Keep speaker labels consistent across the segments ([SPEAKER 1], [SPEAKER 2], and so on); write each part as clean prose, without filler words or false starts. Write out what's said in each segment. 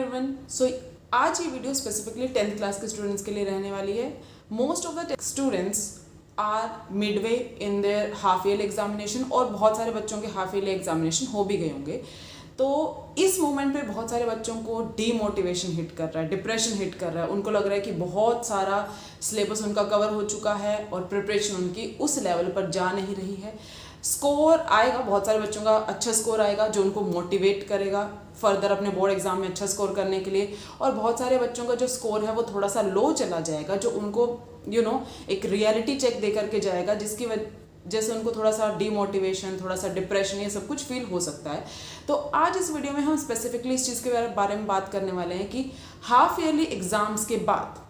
[SPEAKER 1] Everyone. So आज ये video specifically 10th class के स्टूडेंट्स के लिए रहने वाली है। Most of the students are midway in their half yearly examination और बहुत सारे बच्चों के हाफ ईयरली एग्जामिनेशन हो भी गए होंगे। तो इस मोमेंट पे बहुत सारे बच्चों को डीमोटिवेशन हिट कर रहा है, डिप्रेशन हिट कर रहा है। उनको लग रहा है कि बहुत सारा सिलेबस उनका कवर हो चुका है और प्रिपरेशन उनकी उस लेवल पर जा नहीं रही है। स्कोर आएगा, बहुत सारे बच्चों का अच्छा स्कोर आएगा जो उनको मोटिवेट करेगा फर्दर अपने बोर्ड एग्जाम में अच्छा स्कोर करने के लिए, और बहुत सारे बच्चों का जो स्कोर है वो थोड़ा सा लो चला जाएगा जो उनको एक रियलिटी चेक दे करके जाएगा जिसकी वजह से उनको थोड़ा सा डीमोटिवेशन, थोड़ा सा डिप्रेशन, ये सब कुछ फील हो सकता है। तो आज इस वीडियो में हम स्पेसिफिकली इस चीज़ के बारे में बात करने वाले हैं कि हाफ ईयरली एग्जाम्स के बाद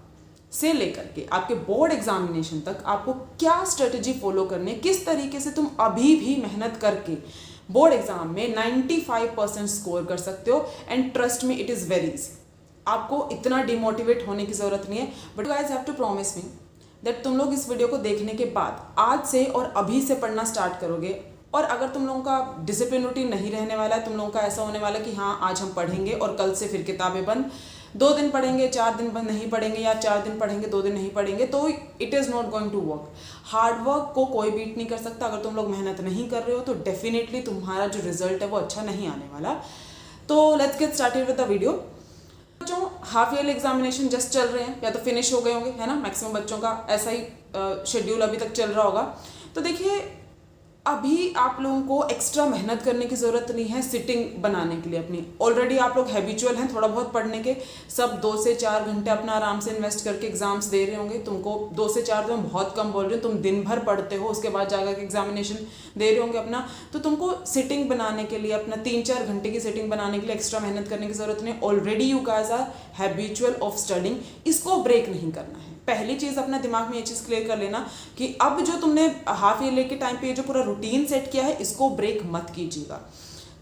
[SPEAKER 1] से लेकर के आपके बोर्ड एग्जामिनेशन तक आपको क्या स्ट्रेटजी फॉलो करनी है, किस तरीके से तुम अभी भी मेहनत करके बोर्ड एग्जाम में 95% स्कोर कर सकते हो। And trust me, it is very easy. आपको इतना डिमोटिवेट होने की ज़रूरत नहीं है, but guys have to promise me that तुम लोग इस वीडियो को देखने के बाद आज से और अभी से पढ़ना स्टार्ट करोगे। और अगर तुम लोगों का डिसिप्लिन रूटीन नहीं रहने वाला है, तुम लोगों का ऐसा होने वाला है कि हाँ आज हम पढ़ेंगे और कल से फिर किताबें बंद, 2 दिन पढ़ेंगे 4 दिन बंद नहीं पढ़ेंगे, या 4 दिन पढ़ेंगे 2 दिन नहीं पढ़ेंगे, तो it is not going to work. Hard work को कोई बीट नहीं कर सकता। अगर तुम लोग मेहनत नहीं कर रहे हो तो डेफिनेटली तुम्हारा जो रिजल्ट है वो अच्छा नहीं आने वाला। तो let's get started with the video. बच्चों, हाफ ईयरली एग्जामिनेशन जस्ट चल रहे हैं या तो फिनिश हो गए होंगे, है ना। मैक्सिमम बच्चों का ऐसा ही शेड्यूल अभी तक चल रहा होगा। तो देखिए, अभी आप लोगों को एक्स्ट्रा मेहनत करने की ज़रूरत नहीं है सिटिंग बनाने के लिए अपनी। ऑलरेडी आप लोग हैबिचुअल हैं थोड़ा बहुत पढ़ने के, सब 2 से 4 घंटे अपना आराम से इन्वेस्ट करके एग्जाम्स दे रहे होंगे। तुमको 2 से 4 तो मैं बहुत कम बोल रही हूँ, तुम दिन भर पढ़ते हो, उसके बाद जाकर के एग्जामिनेशन दे रहे होंगे अपना। तो तुमको सिटिंग बनाने के लिए, अपना 3-4 घंटे की सिटिंग बनाने के लिए एक्स्ट्रा मेहनत करने की ज़रूरत नहीं। Already you guys are habitual of studying, इसको ब्रेक नहीं करना है। पहली चीज़ अपना दिमाग में ये चीज़ क्लियर कर लेना कि अब जो तुमने हाफ ईयर के टाइम पे जो पूरा रूटीन सेट किया है इसको ब्रेक मत कीजिएगा।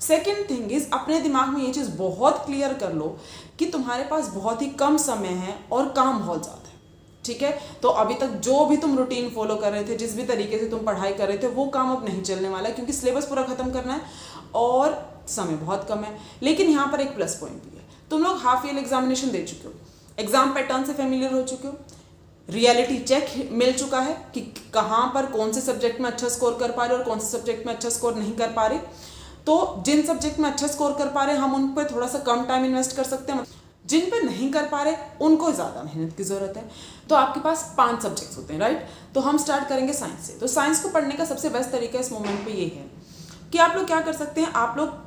[SPEAKER 1] सेकेंड थिंग इज, अपने दिमाग में ये चीज़ बहुत क्लियर कर लो कि तुम्हारे पास बहुत ही कम समय है और काम बहुत ज़्यादा है, ठीक है। तो अभी तक जो भी तुम रूटीन फॉलो कर रहे थे, जिस भी तरीके से तुम पढ़ाई कर रहे थे, वो काम अब नहीं चलने वाला है क्योंकि सिलेबस पूरा खत्म करना है और समय बहुत कम है। लेकिन यहाँ पर एक प्लस पॉइंट भी है, तुम लोग हाफ ईयर एग्जामिनेशन दे चुके हो, एग्जाम पैटर्न से फेमिलियर हो चुके हो, रियलिटी चेक मिल चुका है कि कहाँ पर कौन से सब्जेक्ट में अच्छा स्कोर कर पा रहे और कौन से सब्जेक्ट में अच्छा स्कोर नहीं कर पा रहे। तो जिन सब्जेक्ट में अच्छा स्कोर कर पा रहे हम उन पर थोड़ा सा कम टाइम इन्वेस्ट कर सकते हैं, जिन पर नहीं कर पा रहे उनको ज़्यादा मेहनत की ज़रूरत है। तो आपके पास 5 सब्जेक्ट्स होते हैं, राइट। तो हम स्टार्ट करेंगे साइंस से। तो साइंस को पढ़ने का सबसे बेस्ट तरीका इस मोमेंट पर ये है कि आप लोग क्या कर सकते हैं, आप लोग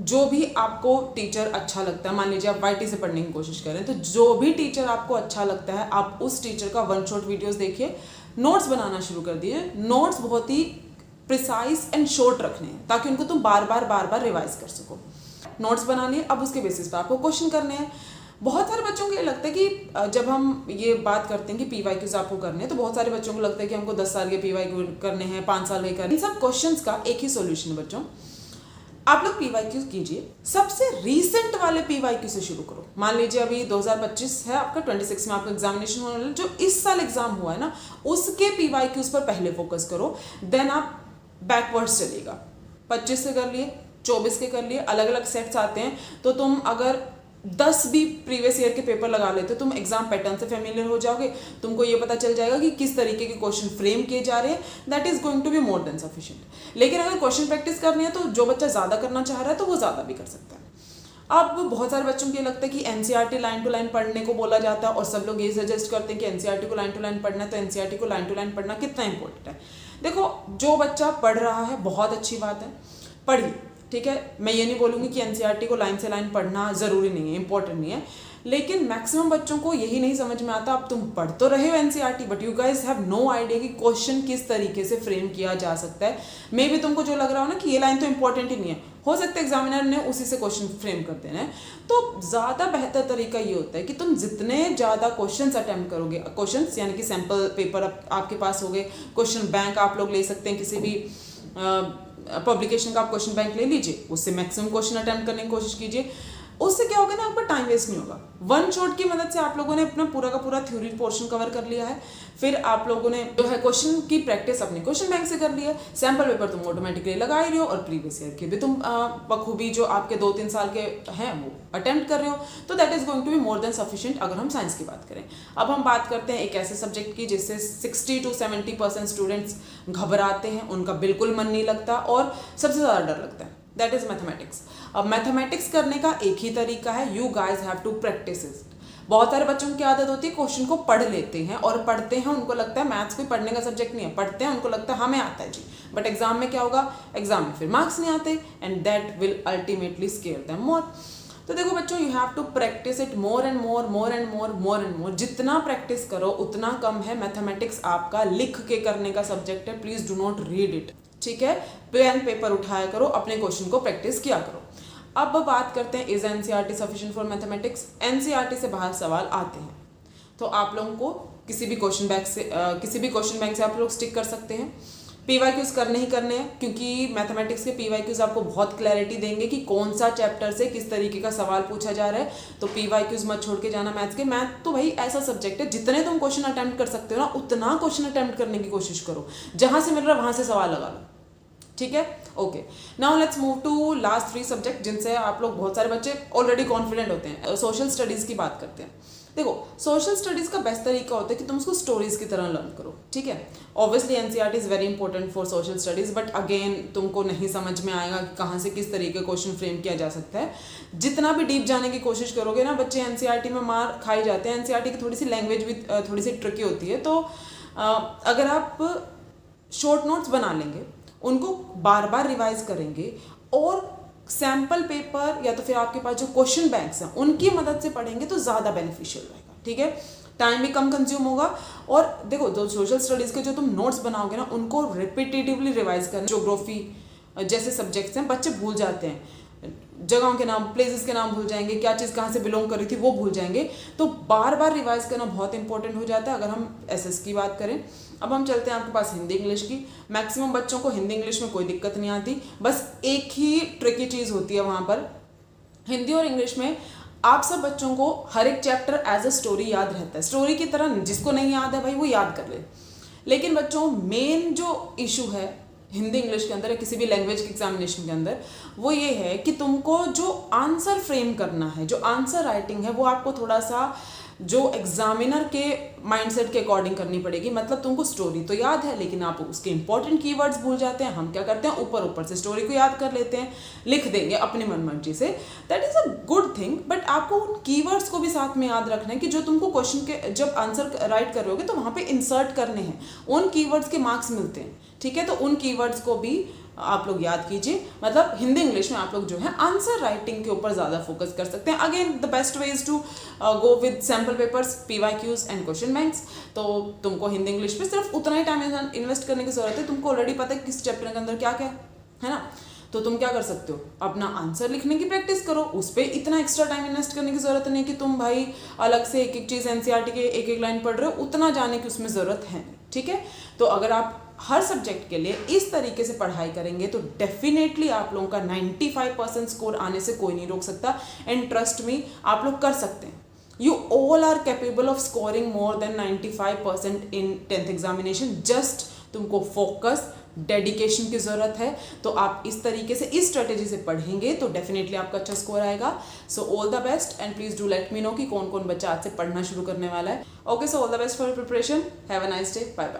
[SPEAKER 1] जो भी आपको टीचर अच्छा लगता है, मान लीजिए आप वाईटी से पढ़ने की कोशिश करें, तो जो भी टीचर आपको अच्छा लगता है आप उस टीचर का 1 शॉट वीडियोस देखिए, नोट्स बनाना शुरू कर दिए। नोट्स बहुत ही प्रिसाइज एंड शॉर्ट रखने हैं ताकि उनको तुम बार बार रिवाइज कर सको। नोट्स बना लिए, अब उसके बेसिस पर आपको क्वेश्चन करने हैं। बहुत सारे बच्चों को ये लगता है कि जब हम ये बात करते हैं कि पीवाईक्यूज आपको करने हैं, तो बहुत सारे बच्चों को लगता है कि हमको 10 साल के पीवाईक्यू करने हैं, 5 साल के करने हैं। इन सब क्वेश्चंस का एक ही सॉल्यूशन है बच्चों, आप लोग पीवाईक्यू कीजिए, सबसे रीसेंट वाले पीवाईक्यू से शुरू करो। मान लीजिए अभी 2025 है आपका, 26 में आपका एग्जामिनेशन होने वाला है, जो इस साल एग्जाम हुआ है ना उसके पीवाईक्यूज पर पहले फोकस करो, देन आप बैकवर्ड्स चलिएगा। 25 से कर लिए, 24 के कर लिए, अलग अलग सेट्स आते हैं। तो तुम अगर 10 भी प्रीवियस ईयर के पेपर लगा लेते हो, तुम एग्जाम पैटर्न से फेमिलियर हो जाओगे, तुमको ये पता चल जाएगा कि किस तरीके के क्वेश्चन फ्रेम किए जा रहे हैं। That is going to be more than sufficient. लेकिन अगर क्वेश्चन प्रैक्टिस करनी है तो जो बच्चा ज़्यादा करना चाह रहा है तो वो ज़्यादा भी कर सकता है। अब बहुत सारे बच्चों को ये लगता है कि एनसीईआरटी लाइन टू लाइन पढ़ने को बोला जाता है और सब लोग ये सजेस्ट करते हैं कि एनसीईआरटी को लाइन टू लाइन पढ़ना है। तो एनसीईआरटी को लाइन टू लाइन पढ़ना कितना इंपॉर्टेंट है? देखो, जो बच्चा पढ़ रहा है बहुत अच्छी बात है, पढ़िए, ठीक है। मैं ये नहीं बोलूँगी कि एनसीईआरटी को लाइन से लाइन पढ़ना ज़रूरी नहीं है, इंपॉर्टेंट नहीं है, लेकिन मैक्सिमम बच्चों को यही नहीं समझ में आता। अब तुम पढ़ तो रहे हो NCERT, but you guys have no idea कि क्वेश्चन किस तरीके से फ्रेम किया जा सकता है। मे भी तुमको जो लग रहा हो ना कि ये लाइन तो इंपॉर्टेंट ही नहीं है, हो सकता है एग्जामिनर ने उसी से क्वेश्चन फ्रेम कर देना है। तो ज़्यादा बेहतर तरीका ये होता है कि तुम जितने ज़्यादा क्वेश्चन अटैम्प्ट करोगे, क्वेश्चन यानी कि सैम्पल पेपर आपके पास हो गए, क्वेश्चन बैंक आप लोग ले सकते हैं, किसी भी पब्लिकेशन का आप क्वेश्चन बैंक ले लीजिए, उससे मैक्सिमम क्वेश्चन अटैम्प्ट करने की कोशिश कीजिए। उससे क्या होगा ना, आपका टाइम वेस्ट नहीं होगा। वन शॉट की मदद से आप लोगों ने अपना पूरा का पूरा थ्योरी पोर्शन कवर कर लिया है। फिर आप लोगों ने जो है क्वेश्चन की प्रैक्टिस अपने क्वेश्चन बैंक से कर ली है। सैम्पल पेपर तुम ऑटोमेटिकली लगा ही रहे हो और प्रीवियस ईयर के भी तुम बखूबी जो आपके 2-3 साल के हैं वो अटेम्प्ट कर रहे हो। तो that is going to be more than sufficient अगर हम साइंस की बात करें। अब हम बात करते हैं एक ऐसे सब्जेक्ट की जिससे 60 to 70% स्टूडेंट्स घबराते हैं, उनका बिल्कुल मन नहीं लगता और सबसे ज़्यादा डर लगता है, दैट इज मैथमेटिक्स। अब मैथमेटिक्स करने का एक ही तरीका है, you guys have to practice it. बहुत सारे बच्चों की आदत होती है क्वेश्चन को पढ़ लेते हैं और पढ़ते हैं, उनको लगता है मैथ्स कोई पढ़ने का सब्जेक्ट नहीं है, पढ़ते हैं उनको लगता है हमें आता है जी, बट एग्जाम में क्या होगा, एग्जाम में फिर मार्क्स नहीं आते and that will ultimately scare them more. तो देखो बच्चों, you have to practice it more and more, more and more, more and more. जितना प्रैक्टिस करो उतना कम है। मैथमेटिक्स आपका लिख के करने का सब्जेक्ट है, please do not read it, ठीक है। पेन पेपर उठाया करो, अपने क्वेश्चन को प्रैक्टिस किया करो। अब बात करते हैं, is NCERT sufficient for mathematics? NCERT से बाहर सवाल आते हैं तो आप लोगों को किसी भी क्वेश्चन बैंक से आप लोग स्टिक कर सकते हैं। पीवाईक्यूज करने ही करने हैं, क्योंकि मैथमेटिक्स के पीवाईक्यूज आपको बहुत क्लैरिटी देंगे कि कौन सा चैप्टर से किस तरीके का सवाल पूछा जा रहा है। तो पीवाईक्यूज मत छोड़ के जाना मैथ्स के। मैथ तो भाई ऐसा सब्जेक्ट है, जितने तुम क्वेश्चन अटेम्प्ट कर सकते हो ना उतना क्वेश्चन अटेम्प्ट करने की कोशिश करो, जहां से मिल रहा है वहां से सवाल लगा लो, ठीक है। Okay, now let's move to last 3 subject जिनसे आप लोग बहुत सारे बच्चे ऑलरेडी कॉन्फिडेंट होते हैं। सोशल स्टडीज की बात करते हैं। देखो, सोशल स्टडीज का बेस्ट तरीका होता है कि तुम उसको स्टोरीज की तरह लर्न करो, ठीक है। Obviously NCERT is very important for social studies, but again तुमको नहीं समझ में आएगा कि कहाँ से किस तरीके का क्वेश्चन फ्रेम किया जा सकता है। जितना भी डीप जाने की कोशिश करोगे ना, बच्चे एनसीईआरटी में मार खाई जाते हैं। एनसीईआरटी की थोड़ी सी लैंग्वेज भी थोड़ी सी ट्रिकी होती है, तो अगर आप शॉर्ट नोट्स बना लेंगे, उनको बार बार रिवाइज करेंगे और सैम्पल पेपर या तो फिर आपके पास जो क्वेश्चन बैंक्स हैं उनकी मदद से पढ़ेंगे तो ज़्यादा बेनिफिशियल रहेगा, ठीक है। टाइम भी कम कंज्यूम होगा। और देखो, जो सोशल स्टडीज़ के जो तुम नोट्स बनाओगे ना, उनको रिपीटेटिवली रिवाइज करना। ज्योग्राफी जैसे सब्जेक्ट्स हैं, बच्चे भूल जाते हैं, जगहों के नाम, प्लेसेस के नाम भूल जाएंगे, क्या चीज़ कहाँ से बिलोंग कर रही थी वो भूल जाएंगे। तो बार बार रिवाइज करना बहुत इंपॉर्टेंट हो जाता है अगर हम एसएस की बात करें। अब हम चलते हैं आपके पास हिंदी इंग्लिश की। मैक्सिमम बच्चों को हिंदी इंग्लिश में कोई दिक्कत नहीं आती, बस एक ही ट्रिकी चीज़ होती है वहाँ पर। हिंदी और इंग्लिश में आप सब बच्चों को हर एक चैप्टर एज अ स्टोरी याद रहता है, स्टोरी की तरह। जिसको नहीं याद है भाई वो याद कर ले। लेकिन बच्चों, मेन जो इशू है हिंदी इंग्लिश के अंदर या किसी भी लैंग्वेज के एग्जामिनेशन के अंदर, वो ये है कि तुमको जो आंसर फ्रेम करना है, जो आंसर राइटिंग है, वो आपको थोड़ा सा जो एग्जामिनर के माइंडसेट के अकॉर्डिंग करनी पड़ेगी। मतलब तुमको स्टोरी तो याद है लेकिन आप उसके इंपॉर्टेंट कीवर्ड्स भूल जाते हैं। हम क्या करते हैं, ऊपर ऊपर से स्टोरी को याद कर लेते हैं, लिख देंगे अपनी मनमर्जी से। That is a good thing, but आपको उन कीवर्ड्स को भी साथ में याद रखना है कि जो तुमको क्वेश्चन के जब आंसर राइट कर रहे होगे तो वहाँ पे इंसर्ट करने हैं, उन कीवर्ड्स के मार्क्स मिलते हैं, ठीक है। तो उन कीवर्ड्स को भी आप लोग याद कीजिए। मतलब हिंदी इंग्लिश में आप लोग जो है आंसर राइटिंग के ऊपर ज़्यादा फोकस कर सकते हैं। Again the best way is to go with sample papers, PYQs and question banks. तो तुमको हिंदी इंग्लिश पे सिर्फ उतना ही टाइम इन्वेस्ट करने की जरूरत है। तुमको ऑलरेडी पता है किस चैप्टर के अंदर क्या क्या है ना। तो तुम क्या कर सकते हो, अपना आंसर लिखने की प्रैक्टिस करो, उस पर इतना एक्स्ट्रा टाइम इन्वेस्ट करने की जरूरत नहीं कि तुम भाई अलग से एक एक चीज़ एनसीईआरटी के एक एक लाइन पढ़ रहे हो, उतना जाने की उसमें ज़रूरत है नहीं, ठीक है। तो अगर आप हर सब्जेक्ट के लिए इस तरीके से पढ़ाई करेंगे तो डेफिनेटली आप लोगों का 95% स्कोर आने से कोई नहीं रोक सकता। एंड ट्रस्ट मी, आप लोग कर सकते हैं। You all are capable of scoring more than 95% in 10th examination. Just तुमको फोकस, डेडिकेशन की ज़रूरत है। तो आप इस तरीके से, इस स्ट्रेटेजी से पढ़ेंगे तो डेफिनेटली आपका अच्छा स्कोर आएगा। सो all the best and please do let me know कि कौन कौन बच्चा आज से पढ़ना शुरू करने वाला है। Okay, so all the best for preparation. Have a nice day, bye bye.